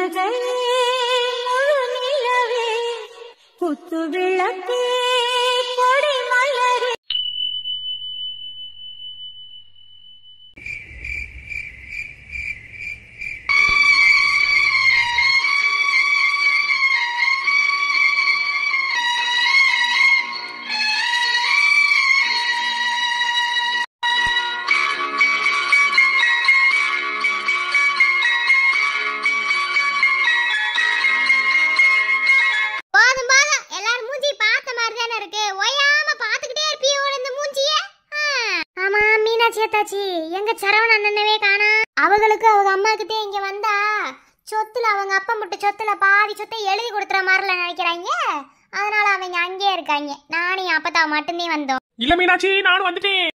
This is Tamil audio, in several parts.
புன்னகை முழு நிலவே குத்து விளக்கே கொடி மலரே. எங்க சரவண அண்ணனவே காணா. அவங்களுக்கு அவங்க அம்மாக்கிட்டே இங்க வந்தா சொத்துல அவங்க அப்பா முட்டை சொத்துல பாதி சொத்தை எழுதி கொடுத்துற மாதிரில நினைக்கிறாங்க. அதனால அவங்க அங்கேயே இருக்காங்க. நானும் என் அப்பத்தா மட்டும்தான் வந்தோம். இல்ல மீனாட்சி, நானும் வந்துட்டேன்.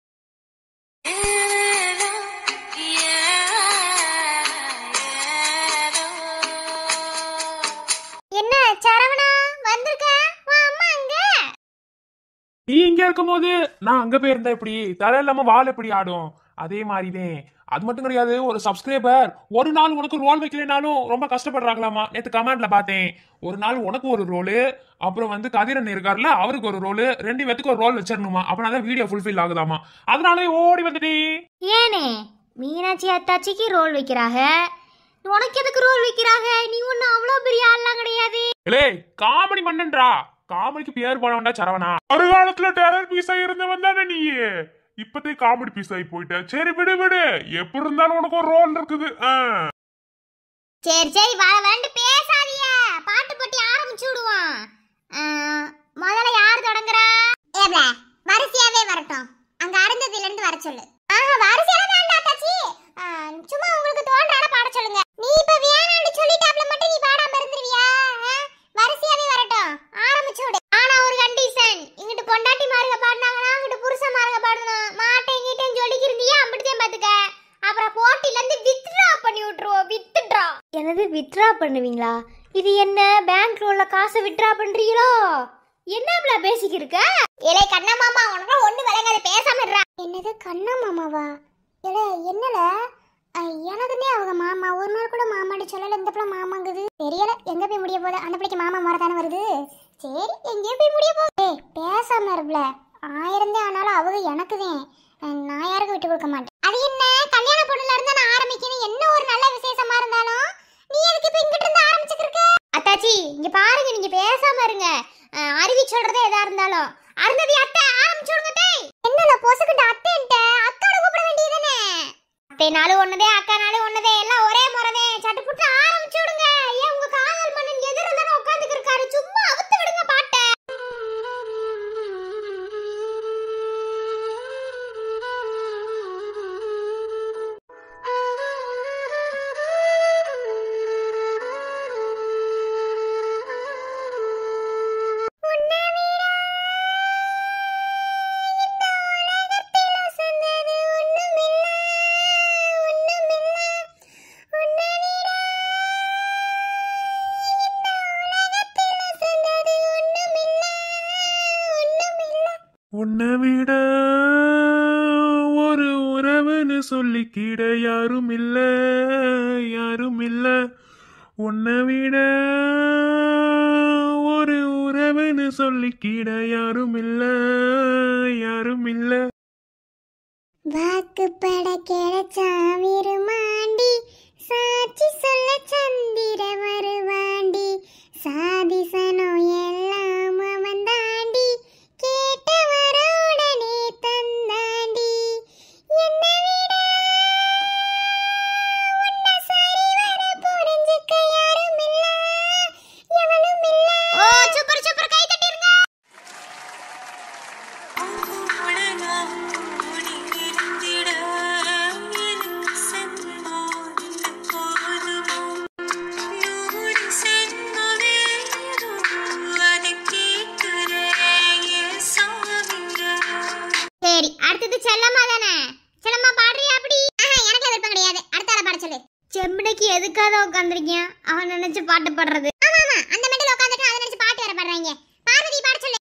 என்ன சரவணா வந்திருக்க? அம்மா அங்க. நீ இங்க இருக்கும் போது நான் அங்க போயிருந்தா எப்படி தலை இல்லாம வால் எப்படி ஆடும்? அதே மாதிரிதான். அது மட்டும் கிடையாது, ஒரு சப்ஸ்கிரைபர் ஒரு நாள் உனக்கு ரோல் வைக்கலனாலும் ரொம்ப கஷ்டப்படுறாங்களாமா. நேற்று கமெண்ட்ல பார்த்தேன். ஒரு நாள் உனக்கு ஒரு ரோலு, அப்புறம் வந்து கதிரன் இருக்காருல அவருக்கு ஒரு ரோலு, 2 பேத்துக்கு ஒரு ரோல் வச்சிடணுமா. அப்படின்னா வீடியோ ஃபுல்ஃபில் ஆகுதாமா. அதனாலே ஓடி வந்துட்டேன். ஏனே மீனாட்சி அத்தாச்சிக்கு ரோல் வைக்கிறாங்க, உனக்கு எதுக்கு ரோல் வைக்கிறாங்க? நீ ஒன்னும் அவ்வளவு பெரிய ஆள்லாம் கிடையாது. இல்லே காமெடி பண்ணன்றா. காமெடிக்கு பேர் போன வேண்டா சரவணா. ஒரு காலத்துல டெரர் பீஸா இருந்தவன் தானே நீ. இப்பதே காமெடி பீஸ் ஆகி போயிட்ட. சரி விடு விடு, எப்படி இருந்தாலும் உனக்கு ஒரு ரோல் இருக்குது. சரி சரி வேண்டு பேசாதீங்க. பாட்டு போட்டி ஆரம்பிச்சு விடுவோம். முதல்ல யார் தொடங்குறா? வரிசையாவே வரட்டும். அங்க அருந்ததில இருந்து வர சொல்லு. வரிசையாவே வேண்டாம் தாச்சி. சும்மா உங்களுக்கு தோன்றாத பாட சொல்லுங்க. நீ இப்ப வேணான்னு சொல்லிட்டாப்ல மட்டும் நீ பாடாம இருந்துருவியா? வரிசையாவே வரட்டும், ஆரம்பிச்சு விடு. ஆனா ஒரு கண்டிஷன், இங்கிட்டு பொண்டாட்டி மார்க பாடுனாங்கன்னா அங்கிட்டு புருஷ மார்க பாடணும். மாட்டேன் கீட்டேன்னு சொல்லிக்கிருந்தியா அப்படித்தான் பாத்துக்க. அப்புறம் போட்டில இருந்து வித்ட்ரா பண்ணி விட்டுருவோம். வித்ட்ரா என்னது? வித்ட்ரா பண்ணுவீங்களா? இது என்ன பேங்க்ல உள்ள காசை வித்ட்ரா பண்றீங்களோ? என்னப்ல பேசிக்கிருக்க? ஏலே கண்ணா மாமா, உனக்கு ஒண்ணு விளங்காத, பேசாம இருடா. என்னது கண்ணா மாமாவா? ஏலே என்னல? எனக்குமே அவங்க மாமா ஒரு நாள் கூட மாமாடி சொல்லல. இந்த பிள்ளை மாமாங்குது. தெரியல எங்க போய் முடிய போகுது. அந்த பிள்ளைக்கு மாமா முறதானே வருது. சரி எங்கேயோ போய் முடிய போகுது. பேசாம இருப்ல. 1000 தான் ஆனாலும் அவங்க எனக்குதான். நான் யாருக்கு விட்டு கொடுக்க மாட்டேன். அது என்ன கல்யாண பொண்ணுல இருந்தா நான் ஆரம்பிக்கணும். என்ன ஒரு நல்ல விசேஷமா இருந்தாலும் நீ எதுக்கு இப்ப இங்கிட்ட இருந்து ஆரம்பிச்சுக்கிருக்க? அத்தாச்சி இங்க பாருங்க, நீங்க பேசாம இருங்க. அருவி சொல்றதே எதா இருந்தாலும் அருந்ததி அத்தை ஆரம்பிச்சு விடுங்க. டேய் என்னல பொசுக்கிட்ட அத்தைன்ட்ட அக்காட கூப்பிட வேண்டியதானே? அத்தைனாலும் ஒண்ணுதே அக்கானாலும் ஒண்ணுதே, எல்லாம் ஒரே முறதே. சட்டு புட்டு ஆரம்பிச்சு விடுங்க. ஏன் உங்க காதல் மன்னன் எதிர தான உட்கார்ந்துக்கு இருக்காரு, சும்மா அவுத்து விடுங்க பாட்ட. உன்னை விட ஒரு உறவுன்னு சொல்லிக்கிட யாரும் இல்ல, யாரும் இல்ல. உன்னை விட ஒரு உறவுன்னு சொல்லிக்கிட யாரும் இல்ல, யாரும் இல்ல. வாக்குப்பட கிடைச்சா விருமாண்டி, சாட்சி சொல்ல சந்திர வருவாண்டி, சாதிசனோ எல்லாம் அவன் தாண்டி, கேட்டவரோடனே தந்தாண்டி. என்னை விட உன்னை சரிவர புரிஞ்சுக்க யாரும் இல்ல, எவனும் இல்ல. ஓ சூப்பர் சூப்பர், கை தட்டிருங்க. சரி அடுத்தது செல்லம்மா தானே? செல்லம்மா பாடுறியா? அப்படி எனக்கு விருப்பம் கிடையாது. அடுத்த ஆள பாட சொல்லு. செம்படைக்கு எதுக்காக உட்காந்துருக்கீங்க? அவன் நினைச்சு பாட்டு பாடுறது. ஆமா ஆமா, அந்த மெண்டல் உட்காந்துட்டு அதை நினைச்சு பாட்டு வேற பாடுறாங்க. பார்வதி பாட சொல்லு.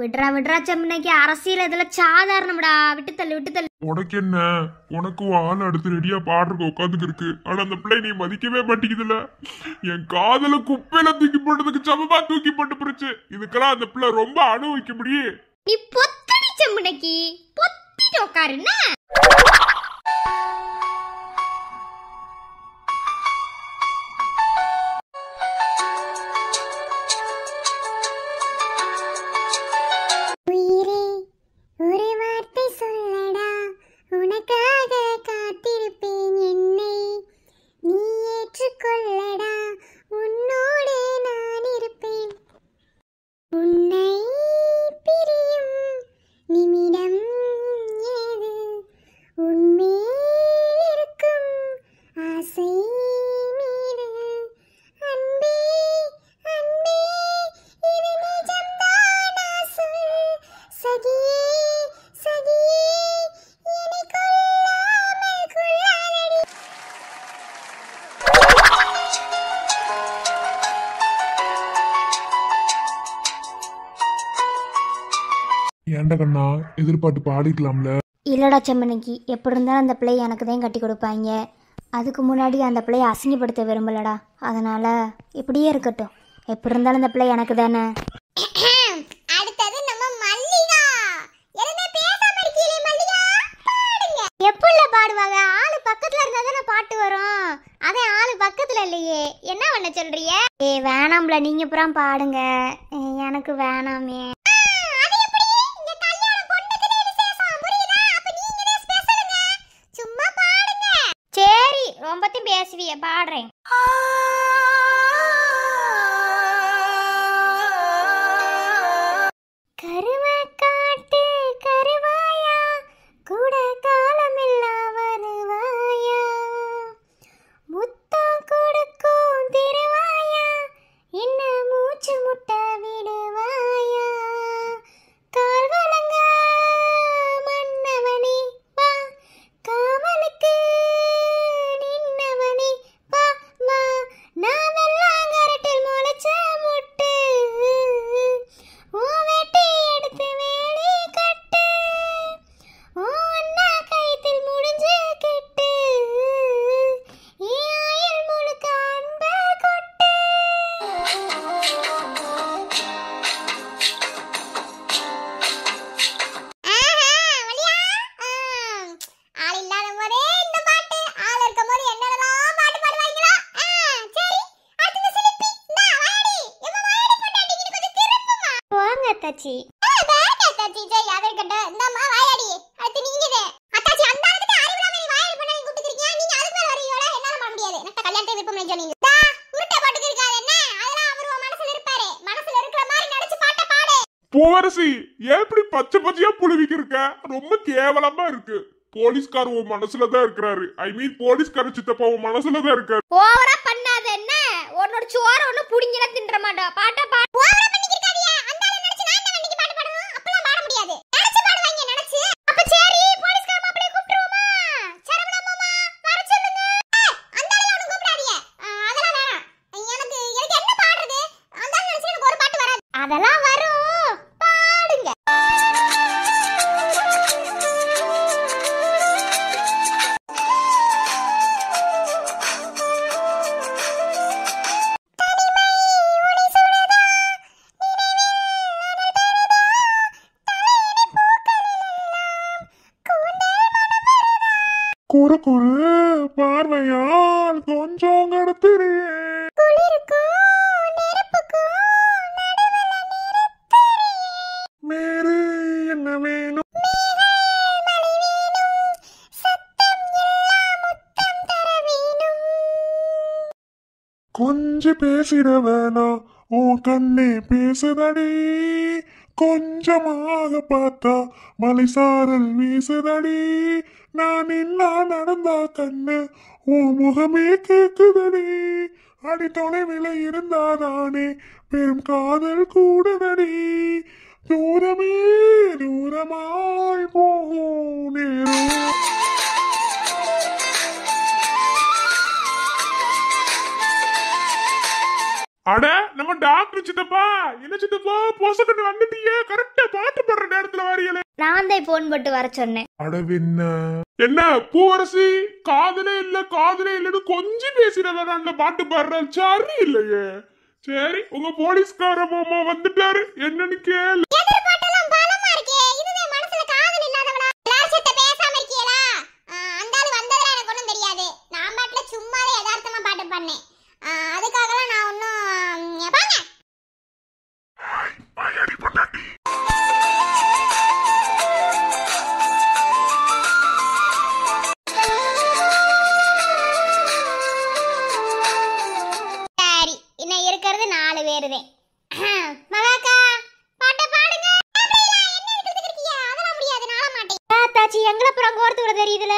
விட்றா விட்றா செம்மனைக்கு அரசியல் இதுல சாதாரணம்டா. விட்டு தள்ளு விட்டு தள்ளு. உனக்கு என்ன? உனக்கு ஆள் அடுத்து ரெடியா பாடுறதுக்கு உட்காந்துக்கு இருக்கு. ஆனா அந்த பிள்ளை நீ மதிக்கவே மாட்டேங்குதுல. என் காதல குப்பையில தூக்கி போட்டதுக்கு சமமா தூக்கி போட்டு போச்சு. இதுக்கெல்லாம் அந்த பிள்ளை ரொம்ப அனுபவிக்க முடியும். நீ பொத்தடி செம்மனைக்கு பொத்திட்டு உட்காருன்னா. ஏன்டா கண்ணா எதிர்பார்த்து பாடிக்கலாம்ல? இல்லடா செம்மனைக்கு எப்படி இருந்தாலும் அந்த பிள்ளையை எனக்கு தான் கட்டி கொடுப்பாங்க. அதுக்கு முன்னாடி அந்த பிள்ளையை அசிங்கப்படுத்த விரும்பலடா. அதனால இப்படியே இருக்கட்டும். எப்படி இருந்தாலும் அந்த பிள்ளை எனக்கு தானே. அடுத்தது நம்ம மல்லிகா. எதுமே பேசாம இருக்கீங்களே மல்லிகா, பாடுங்க. எப்படில பாடுவாங்க? ஆளு பக்கத்துல இருந்தா தானே பாட்டு வரும். அதே ஆளு பக்கத்துல இல்லையே, என்ன பண்ண சொல்றிய? வேணாம்ல, நீங்க அப்புறம் பாடுங்க. எனக்கு வேணாமே. சரி, ரொம்பத்தையும் பேசுவிய, பாடுறேன். கருவ காட்டு கருவாயா, கூட காலமில்லா வருவாயா, முத்தம் கொடுக்கும் திருவாயா, என்ன மூச்சு முட்ட விடுவாயா, கால் வலங்க மன்னவனே வா, காவலுக்கு நின்னவனே வா வா, நான் வெள்ளாங்கரட்டில் முளைச்ச முட்டு, ஓ வேட்டை எடுத்து வேலி கட்டு, ஓ அண்ணா கைத்தில் முடிஞ்சு கெட்டு, ஆயில் முழுக்க அன்ப கொட்டு. ஆள் இல்லாத போதே இந்த பாட்டு, ஆள் இருக்கும் போது என்னென்னலாம் பாட்டு பாடுவாங்களோ. சரி, அடுத்து சிலிப்பி. நான் வாடி, எம்மா வாடி போட்டாடி, நீ கொஞ்சம் திருப்புமா. வாங்க அத்தாச்சி. பேக் அத்தாச்சி, ஜெய் அதர்கட்ட இந்தம்மா வாயாடி. அடுத்து நீங்கதே. அத்தாச்சி அந்த அளவுக்கு அறிவுல மாதிரி வாயாடி பண்ணி கூப்பிட்டுக்கிறீங்க. நீங்க அதுக்கு மேல வரீங்களா? என்னால பண்ண முடியாது. எனக்கு கல்யாணத்தை விருப்பம் இல்லை சொன்னீங்க. டா, உருட்டை பாட்டுக்கு இருக்காது என்ன? அதெல்லாம் அவர் உன் மனசுல இருப்பாரு. மனசுல இருக்கிற மாதிரி நடிச்சு பாட்ட பாடு. பூவரசி, ஏன் இப்படி பச்சை பச்சையா புழுவிக்கு இருக்க? ரொம்ப கேவலமா இருக்கு. போலீஸ்கார் உன் மனசுலதான் இருக்கிறாரு. ஐ மீன் போலீஸ்கார சித்தப்பா உன் மனசுலதான் இருக்காரு. ஓவரா பண்ணாத என்ன? உன்னோட சோற ஒண்ணு புடிங்கல தின்ற மாட்டா. பாட்டா பாடு. ஓவரா பண்ணிக்கிருக்காதீங்க. அந்த ஆளு நடிச்சு நான் தான் வண்டிக்கு பாட்டு பாடணும். அப்பலாம் பாட முடியாது. நடிச்சு பாடுவாங்க நடிச்சு. அப்ப சரி, போலீஸ்கார மாப்பிளைய கூப்பிடுவோமா? சரவணா மாமா வர சொல்லுங்க. அந்த ஆளு ஒண்ணு கூப்பிடாதீங்க. அதெல்லாம் வேணாம். எனக்கு என்ன பாடுறது? அந்த ஆளு நடிச்சு எனக்கு ஒரு பாட்டு வராது. அதெல்லாம் வரும், பாடுங்க. குறு குறு பார்வையால் கொஞ்சம் கடத்துறியே. வேறு என்ன வேணும்? கொஞ்சம் பேசிட வேணாம், உன் கண்ணே பேசுதடி. கொஞ்சமாக பார்த்தா மலை சாரல் வீசுதடி. நான் இன்னா நடந்தா கண்ணு உன் முகமே கேக்குதடி. அடி தொலைவில இருந்தாதானே பெரும் காதல் கூடுதடி. தூரமே தூரமாய் போகும் நேரம். அட நம்ம நம்ம டாக்டர் சித்தப்பா. என்ன சித்தப்பா பொசக்கன்னு வந்துட்டியே, கரெக்டா பாட்டு பாடுற நேரத்துல வாரியலே. நான் தான் போன் போட்டு வர சொன்னேன். அடவென்ன என்ன பூவரசி, காதலே இல்லன்னு கொஞ்சம் பேசினதான் அந்த பாட்டு பாடுற சரி இல்லையே. சரி, உங்க போலீஸ்கார மாமா வந்துட்டாரு, என்னன்னு கேளு. எதிர்பார்த்தெல்லாம் பலமா இருக்கே. இதுதான் மனசுல காதல் இல்லாதவளா? எல்லாரும் செத்த பேசாம இருக்கீங்களா? அந்த ஆளு வந்ததெல்லாம் எனக்கு ஒண்ணும் தெரியாது. நான் பாட்டுல சும்மாவே யதார்த்தமா பாட்டு பண்ணேன். அதுக்காகலாம் நான் ஒன்னும் பாங்க. வாயாடி பொண்டாட்டி. சரி, இன்னும் இருக்கிறது 4 பேருதே. மகாக்கா பாட்ட பாடுங்க. என்ன எடுத்துட்டு இருக்கீங்க? அதெல்லாம் முடியாது, நாள மாட்டேன். தாச்சி எங்களை அப்புறம் கோர்த்து விட தெரியுதுல,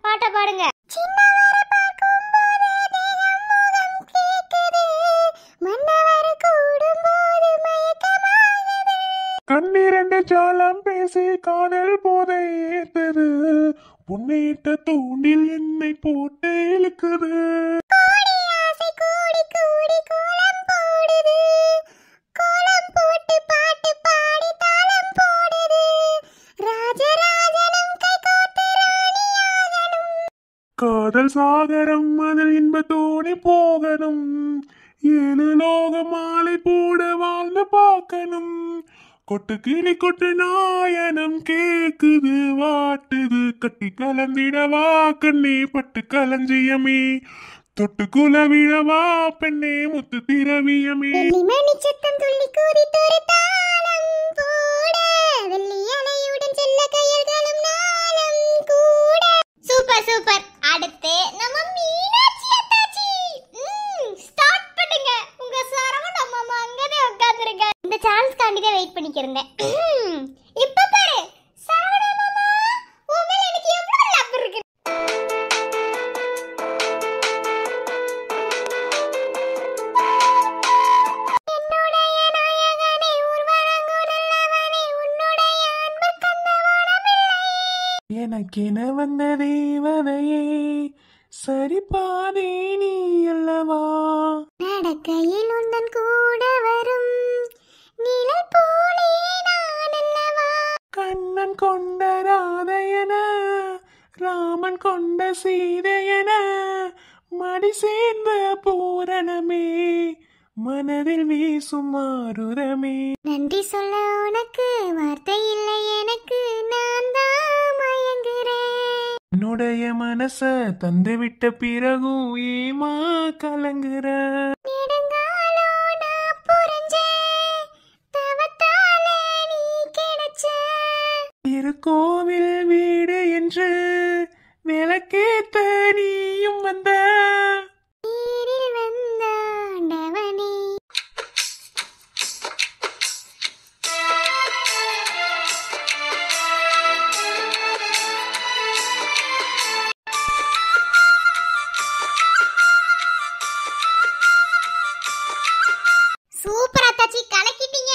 பாட்டை பாடுங்க. சின்னவரை பார்க்கும்போது தேகம் முகம் கேக்குது, மன்னவரை கூடும்போது மயக்கமாகுது. கண்ணீரண்டு ஜாலம் பேசி காதல் போதை ஏத்தது, பொன்னிட்ட தூண்டில் என்னை போட்டு இழுக்குது. கோடி ஆசை கூடி கூடி கோலம் போடுது, கோலம் போட்டு பாட்டு பாடி தாளம் போடுது. ராஜராஜனும் கை கோர்த்து ராணியாகணும். காதல் சாகரம் அதில் இன்ப தோணி போகணும், 7 லோக மாலை போட வாழ்ந்து பார்க்கணும். கொட்டு கிளி கொட்டு நாயனம் கேக்குது வாட்டுது, கட்டி கலந்திடவா கண்ணே பட்டு களஞ்சியமே, தொட்டு குலவிடவா பெண்ணே முத்து திரவியமே. வெள்ளி மணி சத்தம் துள்ளி கூதித்தொரு தாளம் போட, வெள்ளி அலையுடன் செல்ல கையல்களும் நாளம் கூட. Super super. அடுத்து நம்ம மீனாட்சி அத்தாச்சி. ஸ்டார்ட் பண்ணுங்க. உங்க சரவண மாமா அங்கதான் உட்கார்ந்திருக்க. இந்த சான்ஸ் காண்டிதான் வெயிட் பண்ணிக்கிறேன். இப்ப பாரு சரவண மாமா, உன் மேல எனக்கு எவ்வளவு லவ் இருக்கு. என்னுடைய நாயகனே, ஊர்வலங்குழலவனே, உன்னுடைய அன்பு கந்தவானமில்லை. எனக்கென வந்த தேவதையே சரிபாதே நீ அல்லவா, நடக்கையில் உந்தன் கூட வரும் நிழல் போலே நான் அல்லவா. கண்ணன் கொண்ட ராதையன ராமன் கொண்ட சீதையன, மடி சேர்ந்த பூரணமே மனதில் வீசும் மாருதமே. நன்றி சொல்ல உனக்கு வார்த்தை இல்லை எனக்கு, நான் தான் மயங்குறேன். என்னுடைய மனச தந்து விட்ட பிறகும் ஏமா கலங்குற. நெடுங்காலோ நான் புரிஞ்சேன், தவத்தால நீ கிடைச்ச. திருக்கோவில் வீடு என்று விளக்கேத்த நீயும் வந்த, நீரில் வந்த ஆண்டவனே. சூப்பர் அத்தாச்சி, கலக்கிட்டீங்க.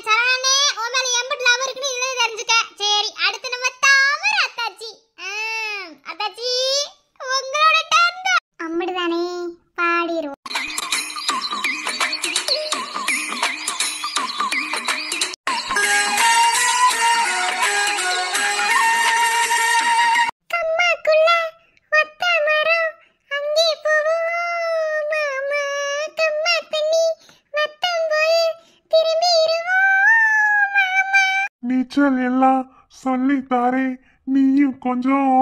சரவணனே, உன் மேல எம்பட் லவ் இருக்குன்னு இதுல தெரிஞ்சுக்க. சரி, அடுத்து நம்ம தாமரை அத்தாச்சி. அத்தாச்சி உங்களோட டர்ன் தான். அம்முடுதானே, பாடிரும். கம்மாக்குள்ள ஒத்த மரம், அங்கே போவோம் மாமா. கம்மா தண்ணி வத்தம் போய் திரும்பிடுவோம் மாமா. நீச்சல் எல்லாம் சொல்லித்தாரே, நீயும் கொஞ்சம்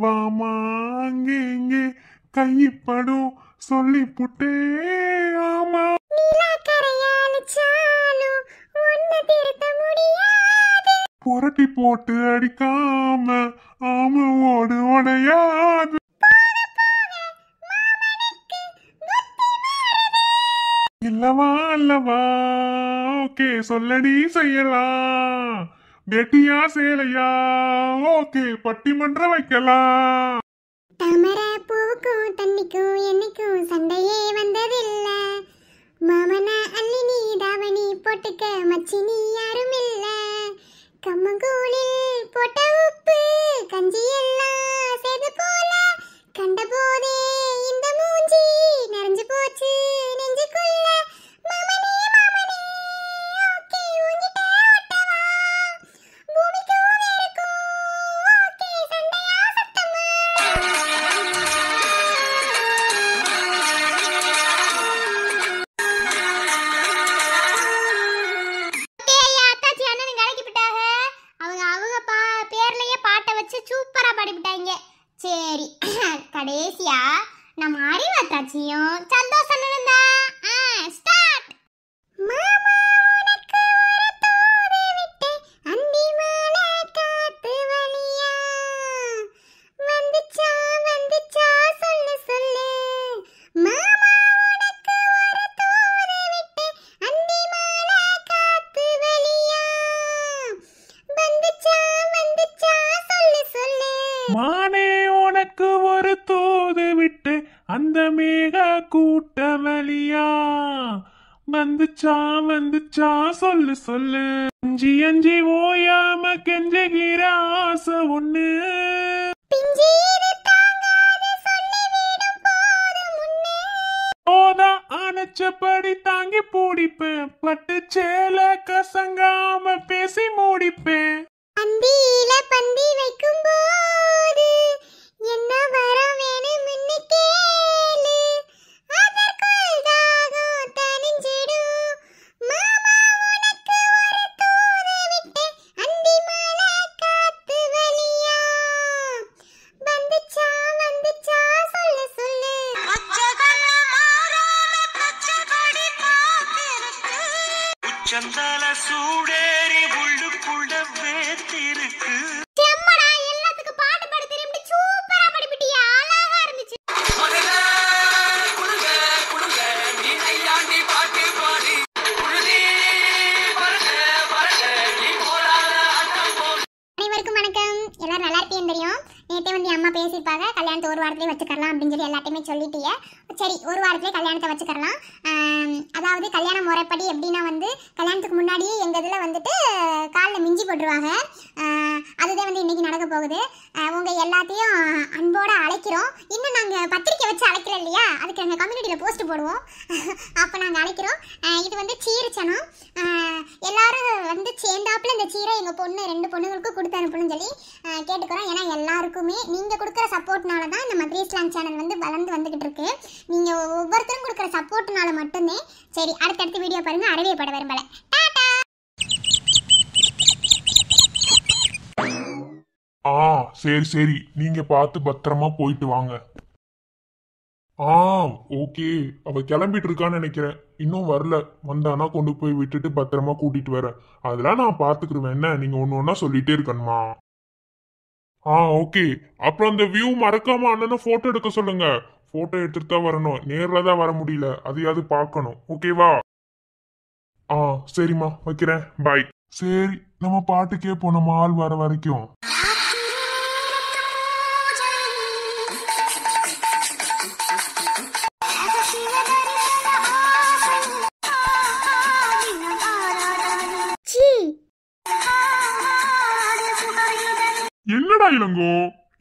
வாமா. அங்கே இங்கே கைப்படும் சொல்லி புட்டே ஆமா. நிலாக்கரையாளுச்சாலும் ஒன்னு திருத்த முடியாது. புரட்டி போட்டு அடிக்காம ஆம ஓடு உடையாது. இல்லவா அல்லவா ஓகே சொல்லடி செய்யலாம். வெட்டியா சேலையா ஓகே பட்டிமன்றம் வைக்கலாம். தாமரை பூவுக்கும் தண்ணிக்கும் என்னைக்கும் சண்டையே வந்ததில்ல. மாமன அள்ளி நீ தாவணி போட்டுக்க மச்சினி யாரும் இல்ல. கம்மங்கூழில் போட்ட உப்பு கஞ்சி எல்லாம் சேது போல கண்ட போதே இந்த மூஞ்சி நிறைஞ்சு போச்சு நெஞ்சுக்குள்ள. மாமனே சரி கடைசியா நம்ம அறிவாத்தாச்சியும் சந்தோஷம் இருந்தா ஸ்டார்ட். மாமா உனக்கு ஒரு தூது விட்டு அந்தி மாலை காத்து வழியா வந்துச்சா வந்துச்சா சொல்லு சொல்லு. மாமா உனக்கு ஒரு தூது விட்டு அந்தி மாலை காத்து வழியா வந்துச்சா வந்துச்சா சொல்லு சொல்லு. மானே உனக்கு ஒரு தூது விட்டு அந்த மேக கூட்ட வழியா வந்துச்சா வந்துச்சா சொல்லு சொல்லு. அஞ்சி அஞ்சி ஓயாம கெஞ்சுகிற ஆசை ஒண்ணு பிஞ்சீரு தாங்காது சொல்லிவிடும் போது முன்னே. போதா அணைச்சபடி தாங்கி பூடிப்பேன் பட்டு சேல கசங்காம பேசி மூடிப்பேன். அந்தியில பந்தி வைக்கும் போது என்ன வரம் வேணும் முன்னு கேளு அதற்குள் தாகம் தணிஞ்சிடும். மாமா உனக்கு ஒரு தூது விட்டு அந்தி மாலை காத்து வழியா வந்துச்சா வந்துச்சா சொல்லு சொல்லு. உச்சந்தால சூடேறி உள்ளுக்குள்ள வேத்திருக்கு. செம்மடா எல்லாத்துக்கும் பாட்டு பாட தெரியும். இப்படி சூப்பரா படிப்பிட்டியா, அழகா இருந்துச்சு. அனைவருக்கும் வணக்கம். எல்லாரும் நல்லா இருப்பீங்கன்னு தெரியும். நேற்றே வந்து அம்மா பேசியிருப்பாங்க கல்யாணத்தை ஒரு வாரத்திலே வச்சுக்கலாம் அப்படின்னு சொல்லி எல்லாத்தையுமே சொல்லிட்டீங்க. சரி, ஒரு வாரத்திலே கல்யாணத்தை வச்சுக்கலாம். அதாவது கல்யாண முறைப்படி எப்படின்னா வந்து கல்யாணத்துக்கு முன்னாடியே எங்கள் இதில் வந்துட்டு காலில் மிஞ்சி போட்டுருவாங்க. அதுதான் வந்து இன்னைக்கு நடக்க போகுது. உங்கள் எல்லாத்தையும் அன்போடு அழைக்கிறோம். இன்னும் நாங்கள் பத்திரிக்கை வச்சு அழைக்கிறோம் இல்லையா, அதுக்கு எங்கள் கம்யூனிட்டியில் போஸ்ட் போடுவோம். அப்போ நாங்கள் அழைக்கிறோம். இது வந்து சீர்ச்சனம். எல்லாரும் வந்து சேர்ந்தாப்புல இந்த சீரை எங்கள் பொண்ணு 2 பொண்ணுங்களுக்கு கொடுத்து அனுப்பணும்னு சொல்லி கேட்டுக்கிறோம். ஏன்னா எல்லாருக்குமே நீங்கள் கொடுக்குற சப்போர்ட்னால தான் இந்த மதுரை ஸ்லாங் சேனல் வந்து வளர்ந்து வந்துக்கிட்டு இருக்கு. நீங்கள் ஒவ்வொருத்தரும் கொடுக்குற சப்போர்ட்னால மட்டுமே. சரி, அடுத்தடுத்து வீடியோ பாருங்க. அறவே பட விரும்பலை. டாடா. சரி சரி, நீங்க பார்த்து பத்திரமா போயிட்டு வாங்க. ஓகே, அவ கிளம்பிட்டு இருக்கான்னு நினைக்கிறேன். இன்னும் வரல. வந்தானா கொண்டு போய் விட்டுட்டு பத்திரமா கூட்டிட்டு வரேன். அதெல்லாம் நான் பாத்துக்கிடுவேன். என்ன நீங்க ஒண்ணு ஒண்ணா சொல்லிட்டே இருக்கணுமா? ஓகே. அப்புறம் அந்த வியூ மறக்காம அண்ணனை போட்டோ எடுக்க சொல்லுங்க. போட்டோ எடுத்துட்டு தான் வரணும். நேர்ல தான் வர முடியல. அதையாவது பார்க்கணும். ஓகேவா? சரிம்மா, வைக்கிறேன். பாய். சரி, நம்ம பாட்டுக்கே போனோம் ஆள் வர வரைக்கும். என்னடா இளங்கோ,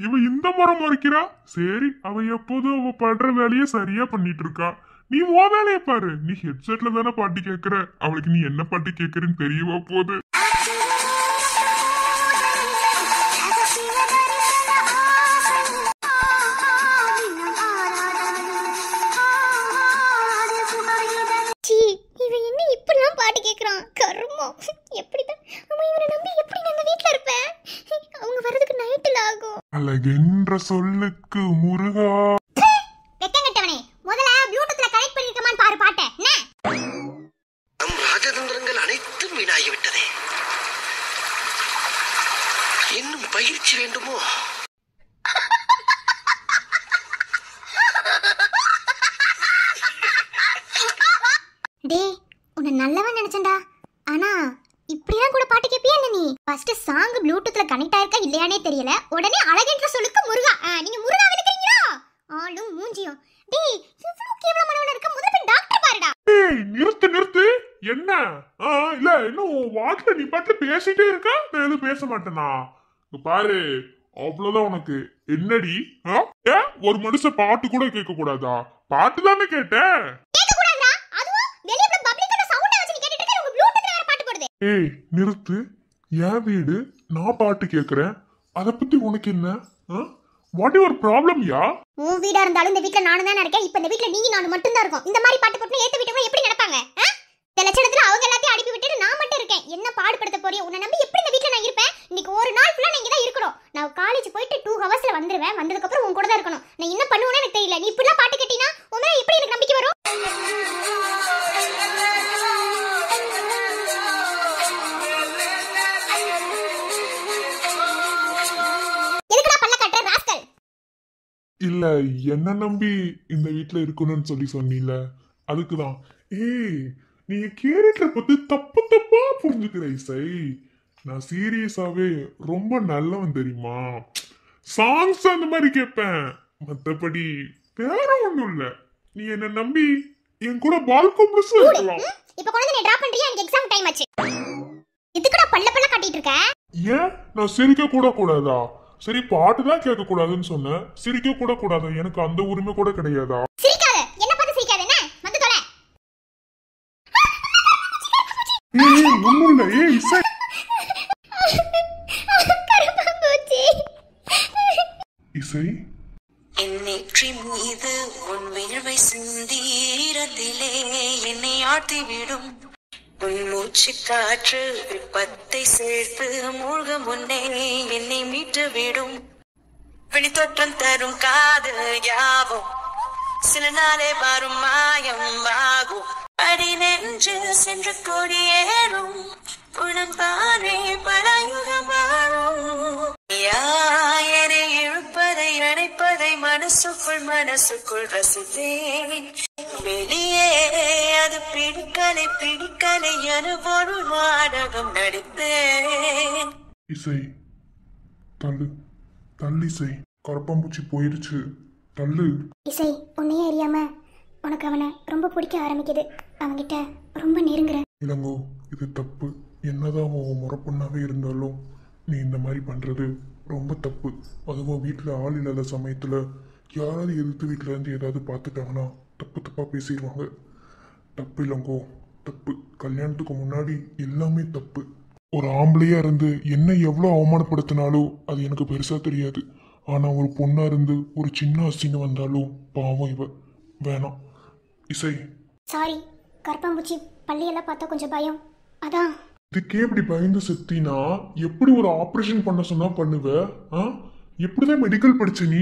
இவ இந்த முறை முறைக்கிறா? சரி, அவ எப்போதும் அவ படுற வேலையை சரியா பண்ணிட்டு இருக்கா. நீ ஓ வேலையை பாரு. நீ ஹெட்செட்ல தானே பாட்டு கேக்குற. அவளுக்கு நீ என்ன பாட்டு கேக்குறன்னு தெரியவா போகுது. பாட்டு கேக்குறான் கருமம். எப்படிதான் இவனை நம்பி எப்படி நாங்க வீட்டுல இருப்பேன்? அவங்க வரதுக்கு நைட்ல ஆகும். அழகென்ற சொல்லுக்கு முருகா. வெக்கங்கட்டவனே, முதல்ல ப்ளூடூத்ல கனெக்ட் பண்ணிருக்கமான்னு பாரு பாட்டை. நம் ராஜதந்திரங்கள் அனைத்தும் வீணாகிவிட்டதே. இன்னும் பயிற்சி வேண்டுமோ? டே, உன்னை நல்லவன் நினைச்சேன்டா. ஆனா இப்படிலாம் கூட பாட்டு கேப்பியா என்ன நீ? ஃபர்ஸ்ட் சாங் ப்ளூடூத்ல கனெக்ட் ஆயிருக்கா இல்லையானே தெரியல. உடனே அழகென்ற சொல்லுக்கு முருகா. நீங்க முருகா விழுக்கிறீங்களா? ஆளும் மூஞ்சியும். டேய், இவ்வளவு கேவலமானவனா இருக்க. முதல்ல போய் டாக்டர் பாருடா. ஏய், நிறுத்து நிறுத்து. என்ன? இல்ல, இன்னும் வாட்ல நீ பாட்டு பேசிட்டே இருக்க. நான் எதுவும் பேச மாட்டேனா? பாரு, அவ்வளவுதான் உனக்கு. என்னடி? ஒரு மனுஷன் பாட்டு கூட கேட்க கூடாதா? பாட்டு தானே கேட்டேன். ஏய், நிறுத்து. என் வீடு, நான் பாட்டு கேக்குறேன். அத பத்தி உனக்கு என்ன? வாட் யுவர் ப்ராப்ளம் யா? உன் வீடா இருந்தாலும் இந்த வீட்ல நானும் தான் இருக்கேன். இப்ப இந்த வீட்ல நீங்க நானும் மட்டும் தான் இருக்கோம். இந்த மாதிரி பாட்டு போட்டு ஏத்த வீட்டுல எப்படி நடப்பாங்க? இந்த லட்சணத்துல அவங்க எல்லாத்தையும் அனுப்பி விட்டுட்டு நான் மட்டும் இருக்கேன். என்ன பாடுபடுத்த போறிய? உன்னை நம்பி எப்படி இந்த வீட்ல நான் இருப்பேன்? இன்னைக்கு ஒரு நாள் ஃபுல்லா நான் இங்க தான் இருக்கணும். நான் காலேஜ் போயிட்டு 2 ஹவர்ஸ்ல வந்துருவேன். வந்துருவேன். வந்ததுக்கு அப்புறம் உன் கூட தான் இருக்கணும். நான் என்ன பண்ணுவேன்னு எனக்கு தெரியல. நீ இப்படிலாம் பாட்டு கேட்டினா உன் மேல எப்படி எனக்கு நம்பிக்கை வரும்? எதுக்குடா பல்ல கட்டற ராஸ்கல்? இல்ல என்ன நம்பி இந்த வீட்ல இருக்கணும்னு சொல்லி சொன்னீல, அதுக்குதான். ஏய், நீ கேரக்டர் பத்தி தப்பு தப்பா புரிஞ்சுக்கிற இசை. நான் சீரியஸாவே ரொம்ப நல்லவன் தெரியுமா. சாங்ஸ் அந்த மாதிரி கேட்பேன், மத்தபடி வேற ஒண்ணும் இல்ல. நீ என்ன நம்பி என் கூட பால்கோம் இருக்கலாம். இப்ப கொண்டு நீ டிராப் பண்றியா? எனக்கு எக்ஸாம் டைம் ஆச்சு. எதுக்குடா பல்ல பல்ல காட்டிட்டு இருக்க? ஏன் நான் சிரிக்க கூட கூடாதா? சரி, பாட்டு தான் கேட்க கூடாதுன்னு சொன்னேன், சிரிக்க கூட கூடாது. எனக்கு அந்த உரிமை கூட கிடையாதா? சிரிக்காத. என்ன பார்த்து சிரிக்காத. என்ன வந்து தொலை. ஏய், ஒண்ணும் இல்ல. ஏய் இசை, இசை என் நெற்றி மீது உன் வியர்வை சிந்தீரத்திலே என்னை ஆட்டிவிடும் உன் மூச்சு காற்று விப்பத்தை சேர்த்து மூழ்க முன்னே என்னை மீட்டு விடும் வெளித்தோற்றம் தரும் காதல் யாவும் சில நாளே வரும் மாயம் ஆகும் அடி நெஞ்சு சென்று கொடியேறும் உடன்பானே பல யுகம் வாழும் யாரை இழுப்பதை அணைப்பதை மனசுக்குள் ரசித்தேன் வெளியே அது பிடிக்கலை என ஒரு நாடகம் நடித்தேன். இசை தள்ளு, தள்ளு இசை. கரப்பாம்பூச்சி போயிருச்சு, தள்ளு. இசை, உன்னையே அறியாம உனக்கு அவனை ரொம்ப பிடிக்க ஆரம்பிக்குது. அவன்கிட்ட ரொம்ப நெருங்குற. இளங்கோ, இது தப்பு. என்னதான் அவன் முறப்பொண்ணாவே இருந்தாலும் நீ இந்த மாதிரி பண்றது ரொம்ப தப்பு. அதுவும் வீட்டுல ஆள் இல்லாத சமயத்துல யாராவது எதிர்த்து வீட்டுல இருந்து ஏதாவது பார்த்துட்டாங்கன்னா தப்பு தப்பா பேசிடுவாங்க. தப்பு இளங்கோ, தப்பு. கல்யாணத்துக்கு முன்னாடி எல்லாமே தப்பு. ஒரு ஆம்பளையா இருந்து என்ன எவ்வளவு அவமானப்படுத்தினாலும் அது எனக்கு பெருசா தெரியாது. ஆனா ஒரு பொண்ணா இருந்து ஒரு சின்ன அசிங்கம் வந்தாலும் பாவம் இவ. வேணாம் இசை. சாரி, கரப்பாம்பூச்சி பள்ளியெல்லாம் பார்த்தா கொஞ்சம் பயம், அதான். இதுக்கே இப்படி பயந்து செத்தினா எப்படி ஒரு ஆபரேஷன் பண்ண சொன்னா பண்ணுவ? எப்படிதான் மெடிக்கல் படிச்ச நீ?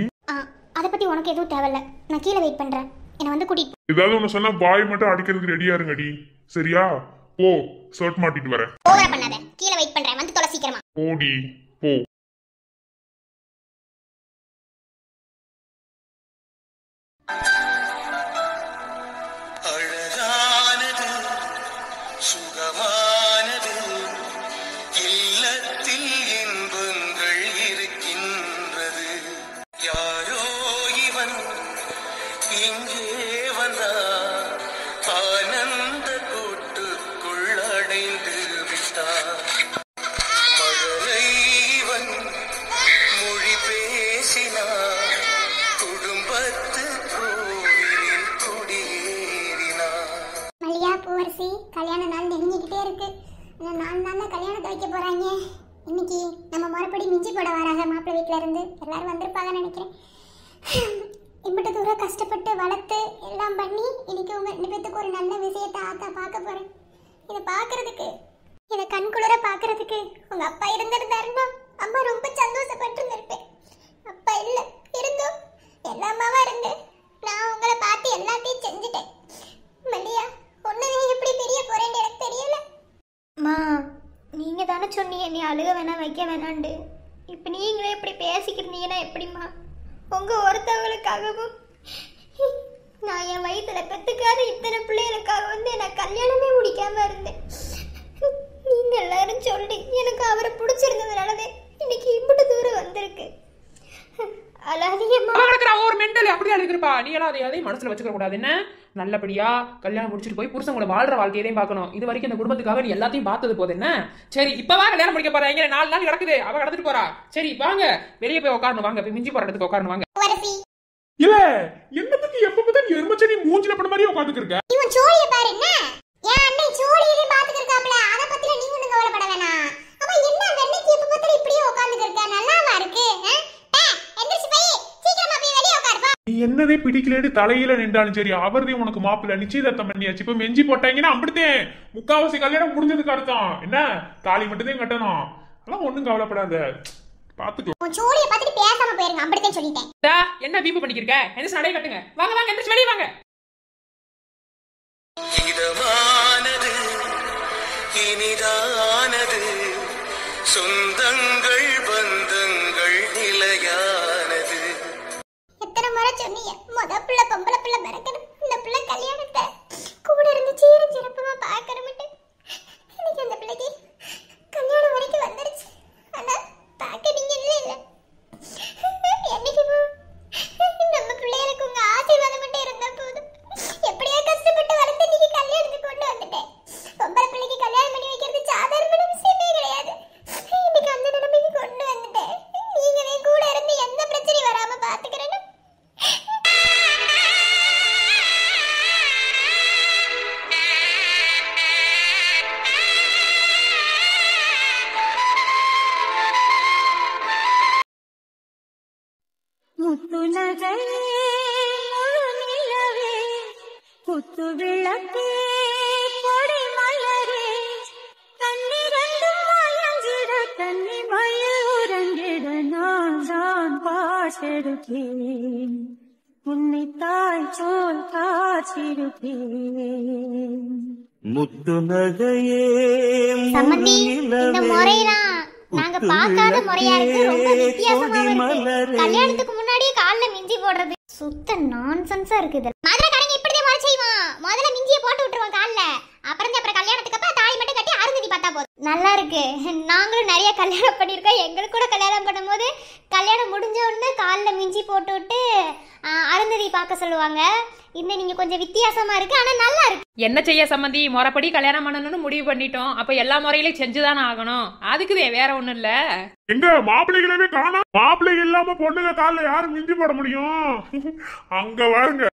அதை பத்தி உனக்கு எதுவும் தேவையில்ல. நான் கீழே வெயிட் பண்றேன். என்ன வந்து கூட்டிட்டு. ஏதாவது ஒண்ணு சொன்னா பாய் மட்டும் அடிக்கிறதுக்கு ரெடியா இருங்கடி, சரியா? போ, ஷர்ட் மாட்டிட்டு வரேன். ஓவரா பண்ணாத. கீழே வெயிட் பண்றேன். வந்து தொலை சீக்கிரமா. போடி போ. அழகானது சுகமானது இல்லத்தில் இன்பங்கள் இருக்கின்றது. யாரோ இவன் இங்கே வந்தார், ஆனந்த கூட்டுக்குள் அடைந்து விட்டார். மழலை இவன் மொழி பேசினார், குடும்பத்து கோவிலில் குடியேறினார். மல்லியா, பூவரசி, கல்யாண நாள் நெருங்கிக்கிட்டே இருக்கு. இன்னும் 4 நாள்ல கல்யாணத்தை வைக்க போறாங்க. இன்னைக்கு நம்ம மறுபடி மிஞ்சி போட வராங்க மாப்பிள்ளை வீட்டுல இருந்து. எல்லாரும் வந்திருப்பாங்கன்னு நினைக்கிறேன். இம்பிட்டு தூரம் கஷ்டப்பட்டு வளர்த்து எல்லாம் பண்ணி இன்னைக்கு உங்க 2 பேத்துக்கு ஒரு நல்ல விஷயத்தை ஆத்தா பார்க்க போறேன். இதை பார்க்கறதுக்கு, இதை கண்குளிர பார்க்கறதுக்கு உங்க அப்பா இருந்திருந்தாருன்னா அம்மா ரொம்ப சந்தோஷப்பட்டு இருந்திருப்பேன். அப்பா இல்ல, இருந்தோம் எல்லா அம்மாவா இருந்து நான் உங்களை பார்த்து எல்லாத்தையும் செஞ்சுட்டேன். மல்லியா, ஒன்னுமே எப்படி தெரிய போறேன்னு எனக்கு தெரியல. மா, நீங்க தானே சொன்னீங்க நீ அழுக வேணாம் வைக்க வேணாண்டு. இப்ப நீங்களே இப்படி பேசிக்கிறீங்கன்னா எப்படிம்மா? உங்க ஒருத்தவங்களுக்காகவும் நான் என் வயிற்றுல பெத்துக்காத இத்தனை பிள்ளைகளுக்காக வந்து நான் கல்யாணமே முடிக்காம இருந்தேன். நீங்க எல்லாரும் சொல்லி எனக்கு அவரை பிடிச்சிருந்ததுனாலதே இன்னைக்கு இம்புட்டு தூரம் வந்திருக்கு. அழாதீங்கம்மா. ஒரு மெண்டல் அப்படியே அழுகிறப்பா. நீ எல்லாம் அதையும் மனசுல வச்சுக்க கூடாது. என்ன நல்லபடியா கல்யாணம் முடிச்சுட்டு போய் புருஷன் கூட வாழ்ற வாழ்க்கையதையும் பார்க்கணும். இது வரைக்கும் இந்த குடும்பத்துக்காக நீ எல்லாத்தையும் பார்த்தது போது என்ன. சரி, இப்பதான் கல்யாணம் முடிக்க போறாங்க. 4 நாள் கிடக்குது, அவ கடந்துட்டு போறா. சரி வாங்க, வெளியே போய் உட்காரணும். வாங்க, போய் மிஞ்சி போற இடத்துக்கு உட்காரணும். வாங்க. இல்ல என்னத்துக்கு எப்ப பார்த்தா நீ எருமச்சடி மூஞ்சில பண்ண மாதிரி உட்கார்ந்துட்டு இருக்க? இவன் சோழிய பாரு. என்ன என் அண்ணன் சோழியவே பாத்துக்கிட்டு இருக்காப்ல. அத பத்தில நீங்க ஒண்ணும் கவலைப்பட வேணாம். அவன் என்ன அந்த அன்னைக்கு எப்ப பார்த்தாலும் இப்படியே உட்கார்ந்துட்டு இருக்கா? நல்லாவா இருக்கு? எந்திரிச்சு போய் சீக்கிரமா போய் வெளிய உட்காருப்பா. நீ என்னதே பிடிக்கலன்னு தலையில நின்றாலும் சரி, அவர்தே உனக்கு மாப்பிள்ள நிச்சயதார்த்தம் பண்ணியாச்சு. இப்ப மெஞ்சி போட்டாங்கன்னா அப்படித்தேன் முக்காவாசி கல்யாணம் முடிஞ்சதுக்கு அர்த்தம். என்ன தாலி மட்டும்தான் கட்டணும். அதெல்லாம் ஒண்ணும் கவலைப்படாத. பாத்துக்கலாம். உன் சோழியை பார்த்துட்டு பேசாம போயிருங்க, அப்படித்தான் சொல்லிட்டேன். என்ன வீம்பு பண்ணிக்கிறீங்க? எந்திரிச்சு நடை கட்டுங்க. வாங்க வாங்க, எந்திரிச்சு வெளியே வாங்க. இதமானது இனிதானது, சொந்தங்கள் பந்தங்கள் நிலையானது. எத்தனை முறை சொன்னீங்க முத பிள்ளை பொம்பளை பிள்ளை பிறக்கணும், இந்த பிள்ளை கல்யாணத்தை கூட இருந்து சீரும் சிறப்புமா பார்க்கணும்ட்டு. இன்னைக்கு அந்த பிள்ளைக்கு கல்யாணம் வரைக்கும் வந்துருச்சு. ஆனா பார்க்க நீங்க இல்ல இல்ல. என்னைக்குமா நம்ம பிள்ளைகளுக்கு உங்க ஆசீர்வாதம் மட்டும் இருந்தா போதும். எப்படியா கஷ்டப்பட்டு வளர்த்து இன்னைக்கு கல்யாணத்துக்கு கொண்டு வந்துட்டேன். பொம்பளை பிள்ளைக்கு கல்யாணம் பண்ணி வைக்கிறது சாதாரண விஷயமே கிடையாது. இன்னைக்கு அந்த நிலைமைக்கு கொண்டு வந்துட்டேன். நீங்களே கூட இருந்து எந்த பிரச்சனையும் வராம பாத்துக்கிறேன்னு. முத்துநகை முழு நிலவே, குத்து விளக்கே கொடி மலரே, கண்ணிரண்டும் மயங்கிட கண்ணி மயில் உறங்கிட நான் தான் பாட்டெடுப்பேன், உன்னை தாய் போல் காத்திருப்பேன். முத்து நகையே சம்மந்தி, இந்த முறையெல்லாம் நாங்க பார்க்காத முறையா இருக்கு. ரொம்ப வித்தியாசமா இருக்கு. கல்யாணத்துக்கு முன்னாடியே கால்ல மிஞ்சி போடுறது சுத்த நான்சென்ஸா இருக்குது. மதுரை கடைங்க இப்படியே முறை செய்வான். முதல்ல மிஞ்சிய போட்டு விட்டுருவான் கால்ல, அப்புறம் கல்யாணத்துக்கு அப்புறம் தாலி மட்டும் கட்டி அருந்ததி பார்த்தா போதும். நல்லா இருக்கு. நாங்களும் நிறைய கல்யாணம் பண்ணிருக்கோம். எங்களுக்கு கூட கல்யாணம் பண்ணும்போது கல்யாணம் முடிஞ்ச உடனே கால்ல மிஞ்சி போட்டு விட்டு அருந்ததி பார்க்க சொல்லுவாங்க. இன்னும் நீங்க கொஞ்சம் வித்தியாசமா இருக்கு, ஆனா நல்லா இருக்கு. என்ன செய்ய சம்மந்தி, முறைப்படி கல்யாணம் பண்ணணும்னு முடிவு பண்ணிட்டோம். அப்ப எல்லா முறையிலையும் செஞ்சுதானே ஆகணும். அதுக்குதே, வேற ஒண்ணும் இல்ல. எங்க மாப்பிள்ளைகளவே காணோம். மாப்பிள்ளை இல்லாம பொண்ணுங்க காலில் யாரும் மிஞ்சி போட முடியும்? அங்க வாருங்க.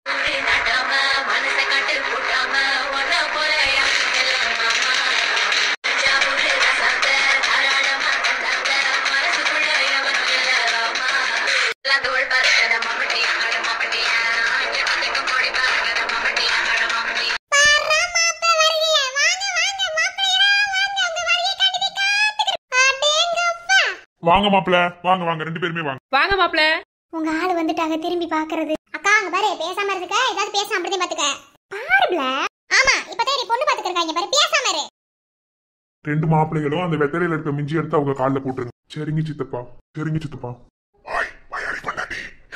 வாங்க மாப்பிள்ள, வாங்க வாங்க, ரெண்டு பேருமே வாங்க. வாங்க மாப்பிள்ள. உங்க ஆளு வந்துட்டாங்க, திரும்பி பாக்குறது. அக்கா அங்க பாரு, பேசாம இருக்க. ஏதாவது பேச அப்படியே பாத்துக்க பாருல. ஆமா, இப்பதான் நீ பொண்ணு பாத்துக்கிருக்காங்க பாரு, பேசாம இரு. ரெண்டு மாப்பிள்ளைகளும் அந்த வெத்தலையில இருக்க மிஞ்சி எடுத்து அவங்க காலில் போட்டுருங்க. சரிங்க சித்தப்பா, சரிங்க சித்தப்பா.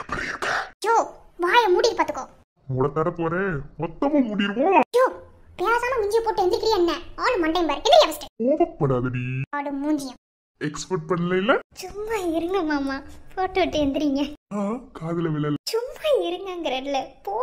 எப்படி இருக்க? ஜோ, வாயை மூடிட்டு பாத்துக்கோ. மூட தர போறேன், மொத்தமும் மூடிடுவோம். ஜோ, பேசாம மிஞ்சி போட்டு எந்திரிக்கிறியா என்ன? ஆளு மண்டையும் பாரு. இல்லையா ஃபர்ஸ்ட் கோபப்படாதடி. ஆளு மூஞ்சியும் எக்ஸ்பெக்ட் பண்ணல. சும்மா இருங்க மாமா, போட்டு விட்டு எந்திரிங்க. காதுல விழல. சும்மா இருங்கங்கறல்ல போ.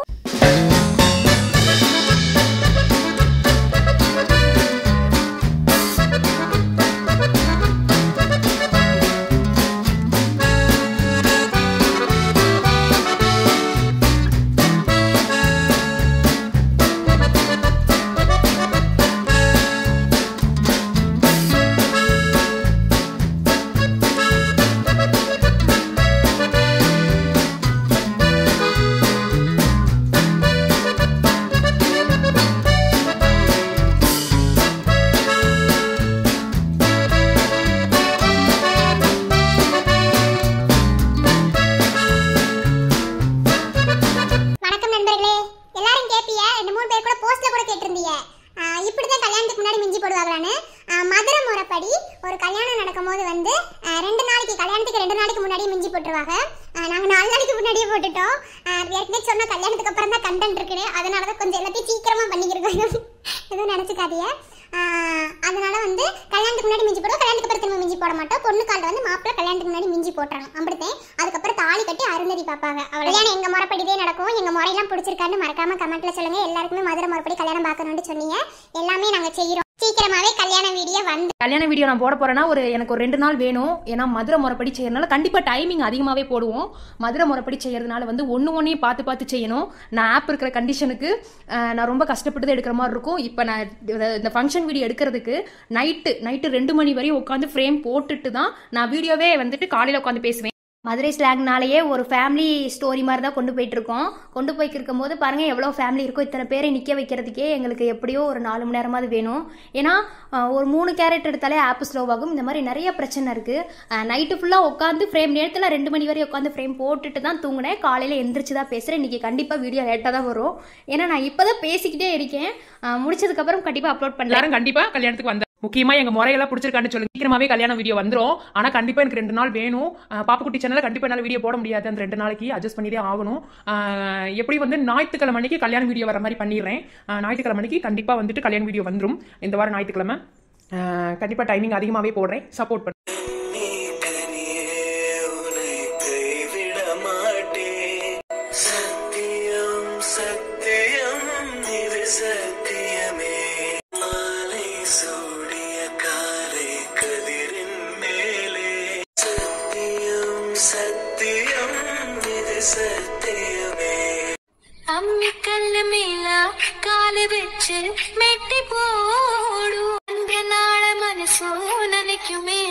ஒரு கல்யாணம் நடக்கும்போது வந்து 2 நாளைக்கு கல்யாணத்துக்கு 2 நாளைக்கு முன்னாடியே மிஞ்சி போட்டுருவாங்க. நாங்க 4 நாளைக்கு முன்னாடியே போட்டுட்டோம். ஏற்கனவே சொன்ன கல்யாணத்துக்கு அப்புறம் தான் கண்டென்ட் இருக்குன்னு, அதனால தான் கொஞ்சம் எல்லாத்தையும் சீக்கிரமா பண்ணிக்கிறோம். எதுவும் நினைச்சுக்காதீங்க. அதனால வந்து கல்யாணத்துக்கு முன்னாடி மிஞ்சி போடுவோம், கல்யாணத்துக்கு அப்புறம் திரும்ப மிஞ்சி போட மாட்டோம். பொண்ணு காலில் வந்து மாப்பிள்ளை கல்யாணத்துக்கு முன்னாடி மிஞ்சி போட்டுறாங்க அப்படித்தான். அதுக்கப்புறம் தாலி கட்டி அருந்ததி பார்ப்பாங்க. கல்யாணம் எங்க முறைப்படிதே நடக்கும். எங்க முறையெல்லாம் பிடிச்சிருக்கான்னு மறக்காம கமெண்ட்ல சொல்லுங்க. எல்லாருக்குமே மதுரை முறைப்படி கல்யாணம் பார்க்கணும்னு சொன்னீங்க. எல்லாமே நாங்க செய்யறோம். சீக்கிரமாவே கல்யாண வீடியோ நான் போட போறேன்னா எனக்கு ஒரு 2 நாள் வேணும். ஏன்னா மதுரை முறைப்படி செய்யறதுனால கண்டிப்பா டைமிங் அதிகமாவே போடுவோம். மதுரை முறைப்படி செய்யறதுனால வந்து ஒன்னையும் பார்த்து செய்யணும். நான் ஆப் இருக்கிற கண்டிஷனுக்கு நான் ரொம்ப கஷ்டப்பட்டு தான் எடுக்கிற மாதிரி இருக்கும். இப்போ நான் இந்த ஃபங்க்ஷன் வீடியோ எடுக்கிறதுக்கு நைட்டு 2 மணி வரையும் உட்காந்து ஃப்ரேம் போட்டுட்டு தான் நான் வீடியோவே வந்துட்டு காலையில் உட்காந்து பேசுவேன். மதுரை ஸ்லாங்னாலேயே ஒரு ஃபேமிலி ஸ்டோரி மாதிரி தான் கொண்டு போயிட்டுருக்கோம். கொண்டு போய்க்கு இருக்கும்போது பாருங்கள் எவ்வளோ ஃபேமிலி இருக்கோ. இத்தனை பேரை நிற்க வைக்கிறதுக்கே எங்களுக்கு எப்படியோ ஒரு 4 மணி நேரமாவது வேணும். ஏன்னா ஒரு 3 கேரட் எடுத்தாலே ஆப் ஸ்லோ ஆகும். இந்த மாதிரி நிறைய பிரச்சனை இருக்குது. நைட்டு ஃபுல்லாக உட்காந்து ஃப்ரேம் நேரத்தில் 2 மணி வரை உட்காந்து ஃப்ரேம் போட்டுட்டு தான் தூங்கினேன். காலையில் எந்திரிச்சு தான் பேசுகிறேன். இன்றைக்கி கண்டிப்பாக வீடியோ லேட்டாக தான் வரும். ஏன்னா நான் இப்போ தான் பேசிக்கிட்டே இருக்கேன். முடிச்சதுக்கப்புறம் கண்டிப்பாக அப்லோட் பண்ணலாம். கண்டிப்பாக கல்யாணத்துக்கு வந்தேன். முக்கியமா எங்க முறையெல்லாம் பிடிச்சிருக்கான்னு சொல்லுங்க. சீக்கிரமாவே கல்யாண வீடியோ வந்துடும். ஆனா கண்டிப்பா எனக்கு 2 நாள் வேணும். பாப்புக்குட்டி சேனல்ல கண்டிப்பா என்னால வீடியோ போட முடியாது. அந்த 2 நாளைக்கு அட்ஜஸ்ட் பண்ணிதான் ஆகணும். எப்படி வந்து ஞாயிற்றுக்கிழமை அன்னைக்கு கல்யாண வீடியோ வர மாதிரி பண்ணிடுறேன். ஞாயிற்றுக்கிழமை அன்னைக்கு கண்டிப்பா வந்துட்டு கல்யாண வீடியோ வந்துடும். இந்த வாரம் ஞாயிற்றுக்கிழமை கண்டிப்பா டைமிங் அதிகமாவே போடுறேன். சப்போர்ட் பண்ணு. அம்மிக்கல்ல மேல காலு வச்சு மெட்டி போடும் நாள மனசோ நினைக்குமே.